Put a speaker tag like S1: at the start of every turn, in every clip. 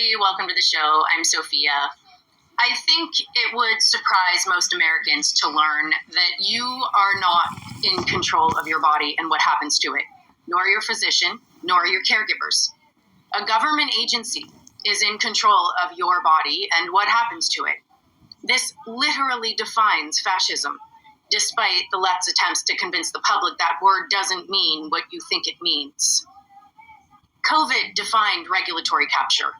S1: everybody. Welcome to the show. I'm Sophia. I think it would surprise most Americans to learn that you are not in control of your body and what happens to it, nor your physician, nor your caregivers. A government agency is in control of your body and what happens to it. This literally defines fascism, despite the left's attempts to convince the public that word doesn't mean what you think it means. COVID defined regulatory capture.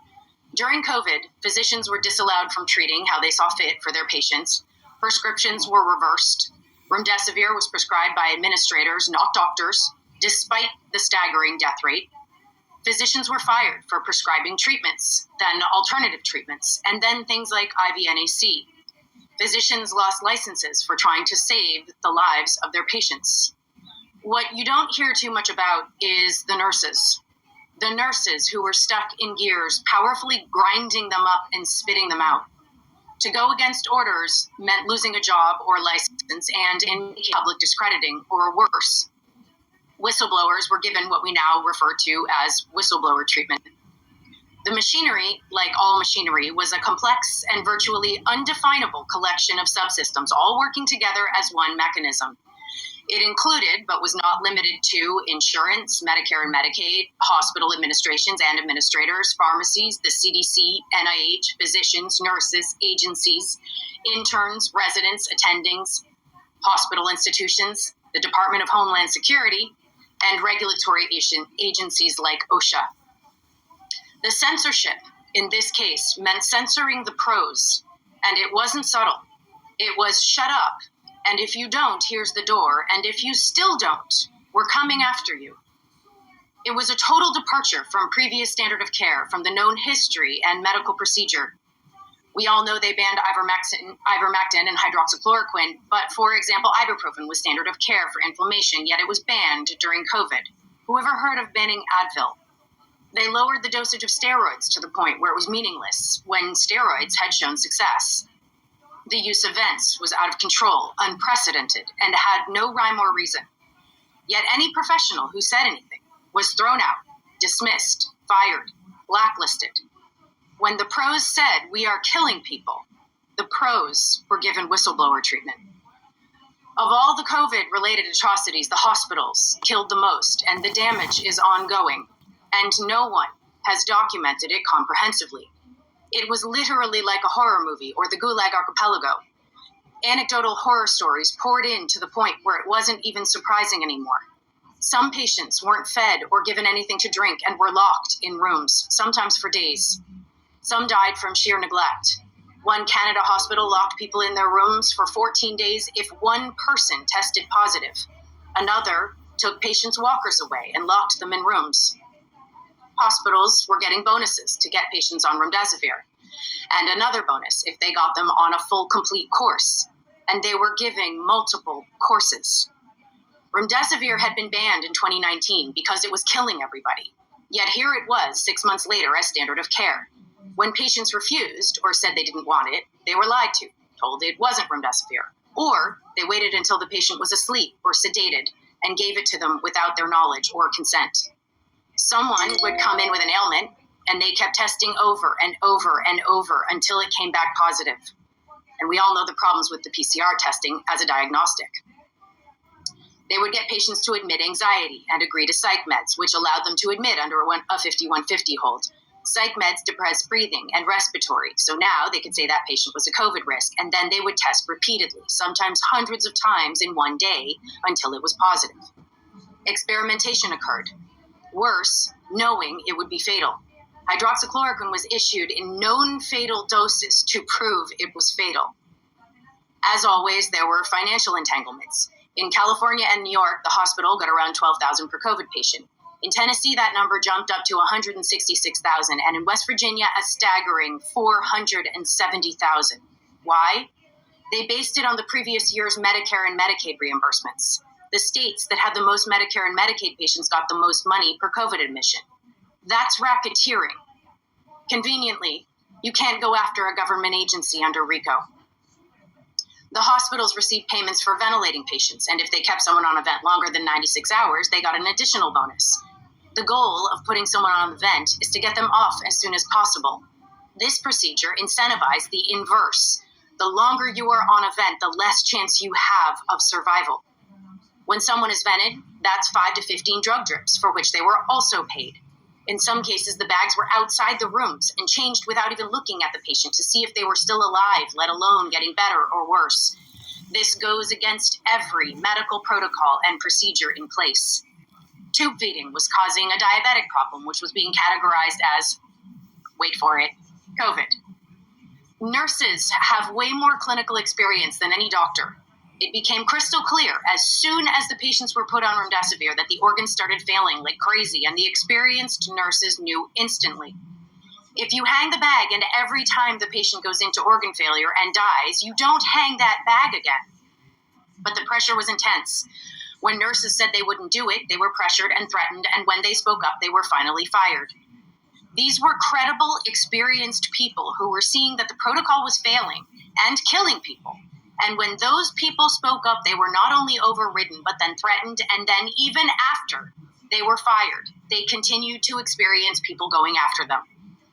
S1: During COVID, physicians were disallowed from treating how they saw fit for their patients. Prescriptions were reversed. Remdesivir was prescribed by administrators, not doctors, despite the staggering death rate. Physicians were fired for prescribing treatments, then alternative treatments, and then things like IV-NAC. Physicians lost licenses for trying to save the lives of their patients. What you don't hear too much about is the nurses. The nurses who were stuck in gears, powerfully grinding them up and spitting them out. To go against orders meant losing a job or license and in public discrediting, or worse. Whistleblowers were given what we now refer to as whistleblower treatment. The machinery, like all machinery, was a complex and virtually undefinable collection of subsystems, all working together as one mechanism. It included, but was not limited to, insurance, Medicare and Medicaid, hospital administrations and administrators, pharmacies, the CDC, NIH, physicians, nurses, agencies, interns, residents, attendings, hospital institutions, the Department of Homeland Security, and regulatory agencies like OSHA. The censorship, in this case, meant censoring the pros, and it wasn't subtle. It was shut up. And if you don't, here's the door. And if you still don't, we're coming after you. It was a total departure from previous standard of care, from the known history and medical procedure. We all know they banned ivermectin and hydroxychloroquine, but for example, ibuprofen was standard of care for inflammation, yet it was banned during COVID. Who ever heard of banning Advil? They lowered the dosage of steroids to the point where it was meaningless, when steroids had shown success. The use of vents was out of control, unprecedented, and had no rhyme or reason. Yet any professional who said anything was thrown out, dismissed, fired, blacklisted. When the pros said, "We are killing people," the pros were given whistleblower treatment. Of all the COVID-related atrocities, the hospitals killed the most, and the damage is ongoing, and no one has documented it comprehensively. It was literally like a horror movie or the Gulag Archipelago. Anecdotal horror stories poured in to the point where it wasn't even surprising anymore. Some patients weren't fed or given anything to drink and were locked in rooms, sometimes for days. Some died from sheer neglect. One Canada hospital locked people in their rooms for 14 days if one person tested positive. Another took patients' walkers away and locked them in rooms. Hospitals were getting bonuses to get patients on remdesivir, and another bonus if they got them on a full, complete course, and they were giving multiple courses. Remdesivir had been banned in 2019 because it was killing everybody, yet here it was 6 months later as standard of care. When patients refused or said they didn't want it, they were lied to, told it wasn't remdesivir, or they waited until the patient was asleep or sedated and gave it to them without their knowledge or consent. Someone would come in with an ailment, and they kept testing over and over and over until it came back positive. And we all know the problems with the PCR testing as a diagnostic. They would get patients to admit anxiety and agree to psych meds, which allowed them to admit under a 5150 hold. Psych meds depress breathing and respiratory, so now they could say that patient was a COVID risk, and then they would test repeatedly, sometimes hundreds of times in one day, until it was positive. Experimentation occurred. Worse, knowing it would be fatal. Hydroxychloroquine was issued in known fatal doses to prove it was fatal. As always, there were financial entanglements. In California and New York, the hospital got around $12,000 per COVID patient. In Tennessee, that number jumped up to $166,000, and in West Virginia, a staggering $470,000. Why? They based it on the previous year's Medicare and Medicaid reimbursements. The states that had the most Medicare and Medicaid patients got the most money per COVID admission. That's racketeering. Conveniently, you can't go after a government agency under RICO. The hospitals received payments for ventilating patients, and if they kept someone on a vent longer than 96 hours, they got an additional bonus. The goal of putting someone on the vent is to get them off as soon as possible. This procedure incentivized the inverse. The longer you are on a vent, the less chance you have of survival. When someone is vented, that's 5 to 15 drug drips, for which they were also paid. In some cases, the bags were outside the rooms and changed without even looking at the patient to see if they were still alive, let alone getting better or worse. This goes against every medical protocol and procedure in place. Tube feeding was causing a diabetic problem, which was being categorized as, wait for it, COVID. Nurses have way more clinical experience than any doctor. It became crystal clear as soon as the patients were put on remdesivir that the organs started failing like crazy, and the experienced nurses knew instantly. If you hang the bag and every time the patient goes into organ failure and dies, you don't hang that bag again. But the pressure was intense. When nurses said they wouldn't do it, they were pressured and threatened, and when they spoke up, they were finally fired. These were credible, experienced people who were seeing that the protocol was failing and killing people. And when those people spoke up, they were not only overridden, but then threatened, and then even after they were fired, they continued to experience people going after them.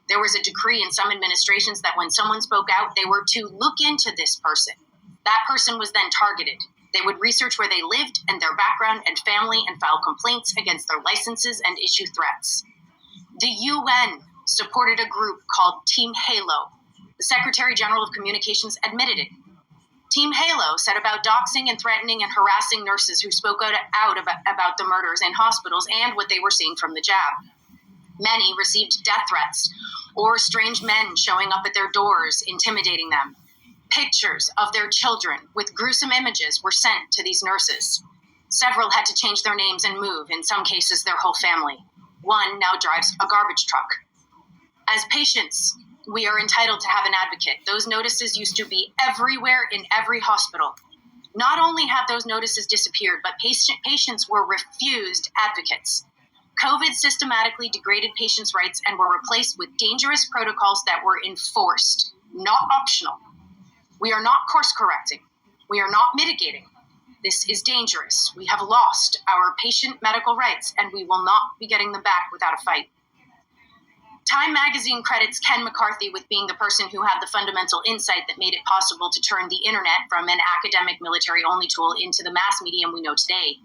S1: There was a decree in some administrations that when someone spoke out, they were to look into this person. That person was then targeted. They would research where they lived and their background and family and file complaints against their licenses and issue threats. The UN supported a group called Team Halo. The Secretary General of Communications admitted it. Team Halo set about doxing and threatening and harassing nurses who spoke out about the murders in hospitals and what they were seeing from the jab. Many received death threats or strange men showing up at their doors, intimidating them. Pictures of their children with gruesome images were sent to these nurses. Several had to change their names and move, in some cases their whole family. One now drives a garbage truck. As patients, we are entitled to have an advocate. Those notices used to be everywhere in every hospital. Not only have those notices disappeared, but patients were refused advocates. COVID systematically degraded patients' rights and were replaced with dangerous protocols that were enforced, not optional. We are not course correcting. We are not mitigating. This is dangerous. We have lost our patient medical rights, and we will not be getting them back without a fight. Time magazine credits Ken McCarthy with being the person who had the fundamental insight that made it possible to turn the internet from an academic military-only tool into the mass medium we know today.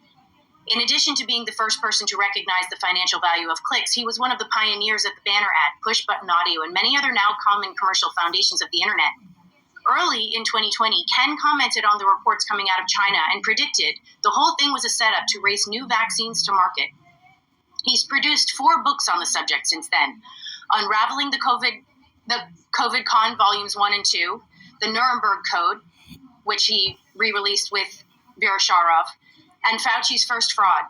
S1: In addition to being the first person to recognize the financial value of clicks, he was one of the pioneers at the banner ad, push-button audio, and many other now common commercial foundations of the internet. Early in 2020, Ken commented on the reports coming out of China and predicted the whole thing was a setup to race new vaccines to market. He's produced 4 books on the subject since then: Unraveling the COVID Con Volumes 1 and 2, The Nuremberg Code, which he re-released with Vera Sharov, and Fauci's First Fraud.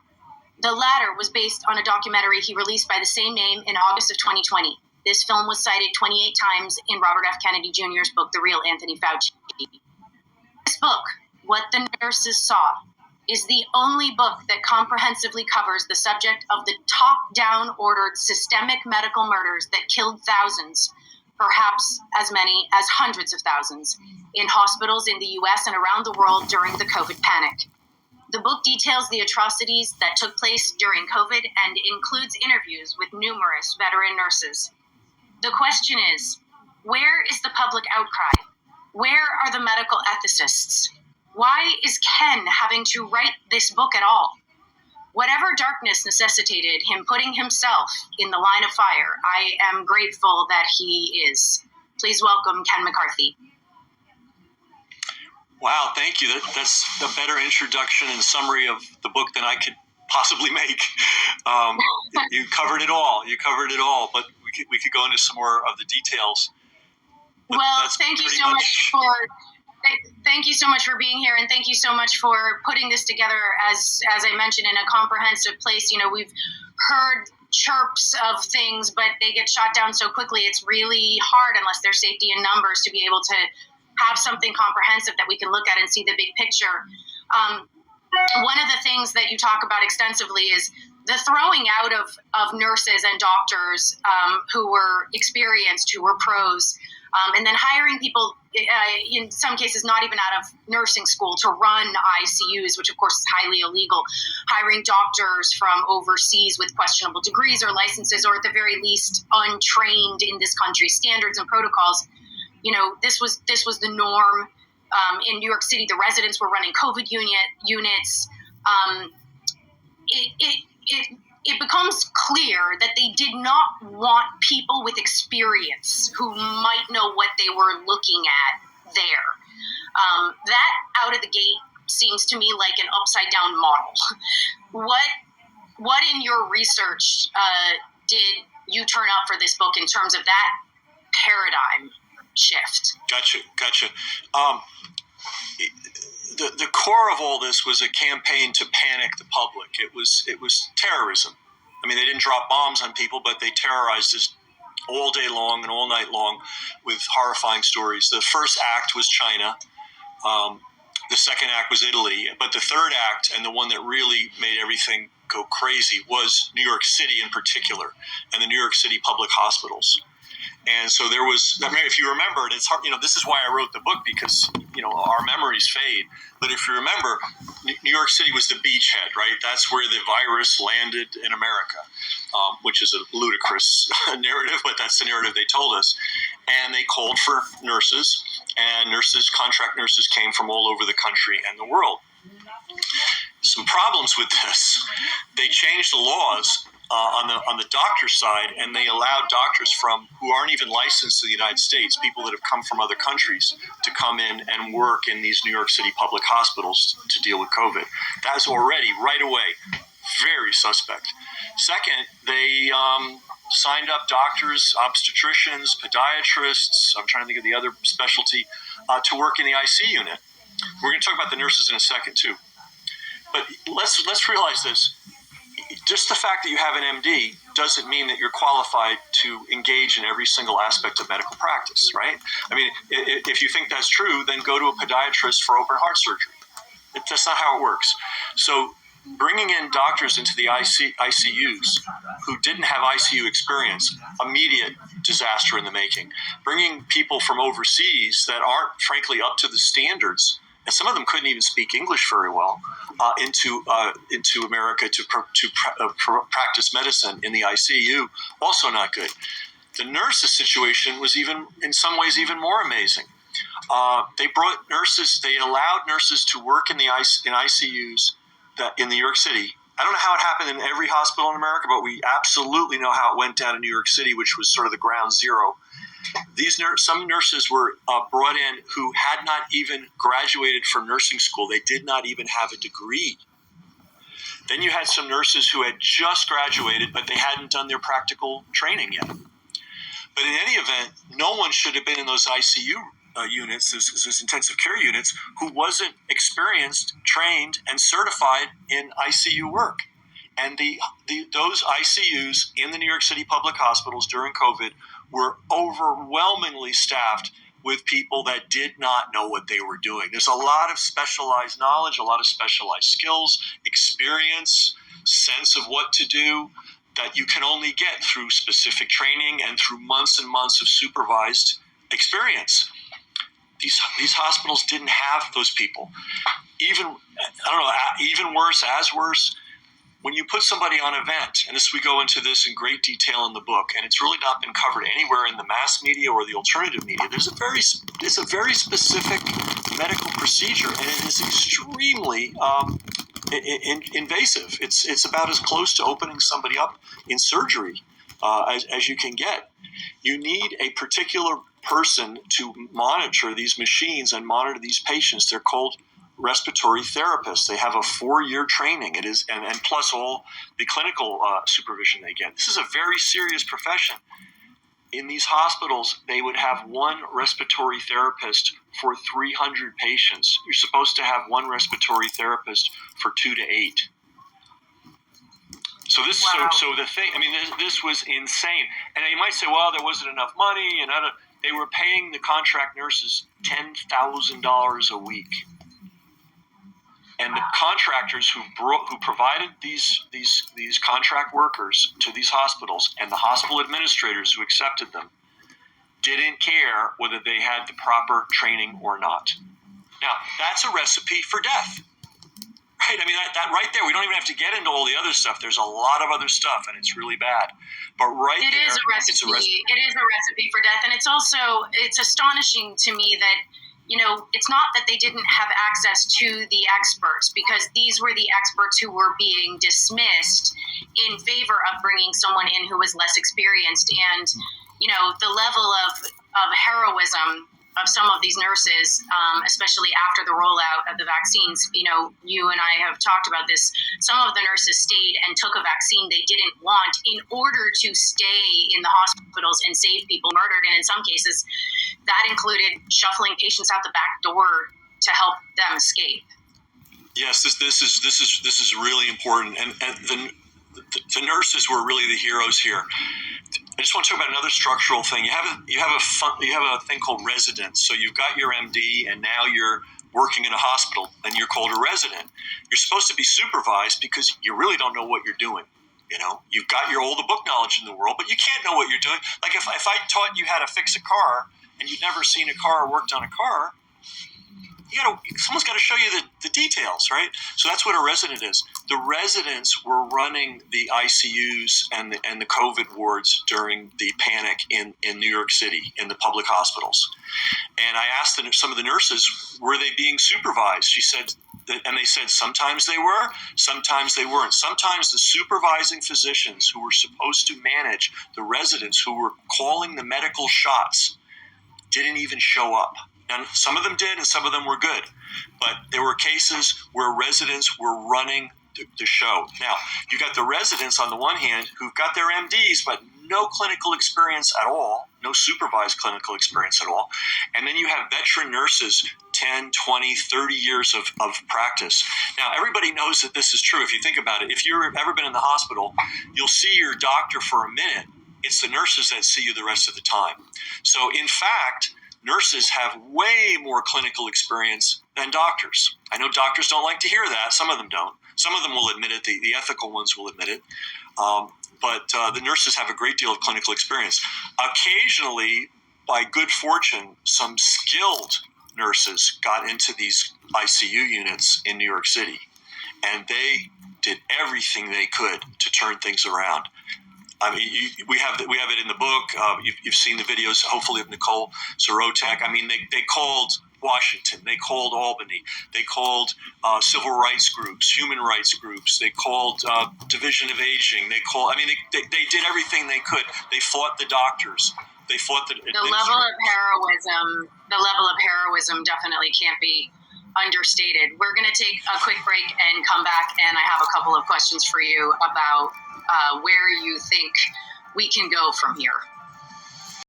S1: The latter was based on a documentary he released by the same name in August of 2020. This film was cited 28 times in Robert F. Kennedy Jr.'s book, The Real Anthony Fauci. This book, What the Nurses Saw, is the only book that comprehensively covers the subject of the top-down ordered systemic medical murders that killed thousands, perhaps as many as hundreds of thousands, in hospitals in the U.S. and around the world during the COVID panic. The book details the atrocities that took place during COVID and includes interviews with numerous veteran nurses. The question is, where is the public outcry? Where are the medical ethicists? Why is Ken having to write this book at all? Whatever darkness necessitated him putting himself in the line of fire, I am grateful that he is. Please welcome Ken McCarthy.
S2: Wow, thank you. That's a better introduction and summary of the book than I could possibly make. You covered it all. But we could go into some more of the details. But
S1: well, thank you so much for being here, and thank you so much for putting this together. As I mentioned, in a comprehensive place. You know, we've heard chirps of things, but they get shot down so quickly. It's really hard, unless there's safety in numbers, to be able to have something comprehensive that we can look at and see the big picture. One of the things that you talk about extensively is the throwing out of nurses and doctors who were experienced, who were pros, and then hiring people, in some cases not even out of nursing school, to run ICUs, which of course is highly illegal, hiring doctors from overseas with questionable degrees or licenses, or at the very least untrained in this country's standards and protocols. This was the norm. In New York City, the residents were running COVID units. It becomes clear that they did not want people with experience who might know what they were looking at there. That out of the gate seems to me like an upside down model. What in your research did you turn up for this book in terms of that paradigm shift?
S2: Gotcha. The core of all this was a campaign to panic the public. It was terrorism. I mean, they didn't drop bombs on people, but they terrorized us all day long and all night long with horrifying stories. The first act was China. The second act was Italy. But the third act, and the one that really made everything go crazy, was New York City in particular, and the New York City public hospitals. And so there was, if you remember, and it's hard, this is why I wrote the book, because, our memories fade. But if you remember, New York City was the beachhead, right? That's where the virus landed in America, which is a ludicrous narrative, but that's the narrative they told us. And they called for nurses, and contract nurses came from all over the country and the world. Some problems with this. They changed the laws on the doctor's side, and they allowed doctors who aren't even licensed in the United States, people that have come from other countries, to come in and work in these New York City public hospitals to deal with COVID. That's already, right away, very suspect. Second, they signed up doctors, obstetricians, podiatrists, I'm trying to think of the other specialty, to work in the IC unit. We're going to talk about the nurses in a second, too. But let's realize this. Just the fact that you have an MD doesn't mean that you're qualified to engage in every single aspect of medical practice, right? I mean, if you think that's true, then go to a podiatrist for open heart surgery. That's not how it works. So bringing in doctors into the ICUs who didn't have ICU experience, immediate disaster in the making. Bringing people from overseas that aren't, frankly, up to the standards, and some of them couldn't even speak English very well, into America to practice medicine in the ICU, also not good. The nurses situation was in some ways even more amazing. They allowed nurses to work in ICUs in New York City. I don't know how it happened in every hospital in America, but we absolutely know how it went down in New York City, which was sort of the ground zero. Some nurses were brought in who had not even graduated from nursing school. They did not even have a degree. Then you had some nurses who had just graduated, but they hadn't done their practical training yet. But in any event, no one should have been in those ICU units, those intensive care units, who wasn't experienced, trained, and certified in ICU work. And those ICUs in the New York City public hospitals during COVID were overwhelmingly staffed with people that did not know what they were doing. There's a lot of specialized knowledge, a lot of specialized skills, experience, sense of what to do that you can only get through specific training and through months and months of supervised experience. These hospitals didn't have those people. Even worse, when you put somebody on a vent, and we go into this in great detail in the book, and it's really not been covered anywhere in the mass media or the alternative media. It's a very specific medical procedure, and it is extremely invasive. It's about as close to opening somebody up in surgery as you can get. You need a particular person to monitor these machines and monitor these patients. They're called respiratory therapists. They have a 4-year training. It is, and plus all the clinical supervision they get. This is a very serious profession. In these hospitals, they would have one respiratory therapist for 300 patients. You're supposed to have one respiratory therapist for 2 to 8. So this,
S1: wow.
S2: so the thing. I mean, this was insane. And you might say, well, there wasn't enough money, and they were paying the contract nurses $10,000 a week. And the contractors who provided these contract workers to these hospitals, and the hospital administrators who accepted them, didn't care whether they had the proper training or not. Now, that's a recipe for death. Right? I mean, that right there, we don't even have to get into all the other stuff. There's a lot of other stuff, and it's really bad. But
S1: it is a recipe. It is a recipe for death. And it's astonishing to me that, it's not that they didn't have access to the experts, because these were the experts who were being dismissed in favor of bringing someone in who was less experienced. And, the level of heroism of some of these nurses, especially after the rollout of the vaccines. You and I have talked about this. Some of the nurses stayed and took a vaccine they didn't want in order to stay in the hospitals and save people murdered. And in some cases, that included shuffling patients out the back door to help them escape.
S2: Yes, this is really important, and the nurses were really the heroes here. I just want to talk about another structural thing. You have a thing called residence. So you've got your MD, and now you're working in a hospital, and you're called a resident. You're supposed to be supervised because you really don't know what you're doing. You've got all the book knowledge in the world, but you can't know what you're doing. Like if I taught you how to fix a car, and you'd never seen a car or worked on a car, someone's got to show you the details, right? So that's what a resident is. The residents were running the ICUs and the COVID wards during the panic in New York City in the public hospitals. And I asked some of the nurses, were they being supervised? She said, and they said sometimes they were, sometimes they weren't. Sometimes the supervising physicians who were supposed to manage the residents who were calling the medical shots didn't even show up. And some of them did, and some of them were good. But there were cases where residents were running the show. Now, you got the residents on the one hand who've got their MDs, but no clinical experience at all, no supervised clinical experience at all. And then you have veteran nurses, 10, 20, 30 years of practice. Now, everybody knows that this is true. If you think about it, if you've ever been in the hospital, you'll see your doctor for a minute. It's the nurses that see you the rest of the time. So, in fact, nurses have way more clinical experience than doctors. I know doctors don't like to hear that. Some of them don't. Some of them will admit it. The ethical ones will admit it. But the nurses have a great deal of clinical experience. Occasionally, by good fortune, some skilled nurses got into these ICU units in New York City, and they did everything they could to turn things around. I mean, we have it in the book. You've seen the videos, hopefully, of Nicole Sorotek. I mean, they called Washington. They called Albany. They called civil rights groups, human rights groups. They called Division of Aging. They did everything they could. They fought the doctors. They fought the
S1: level of heroism. The level of heroism definitely can't be understated. We're going to take a quick break and come back, and I have a couple of questions for you about where you think we can go from here.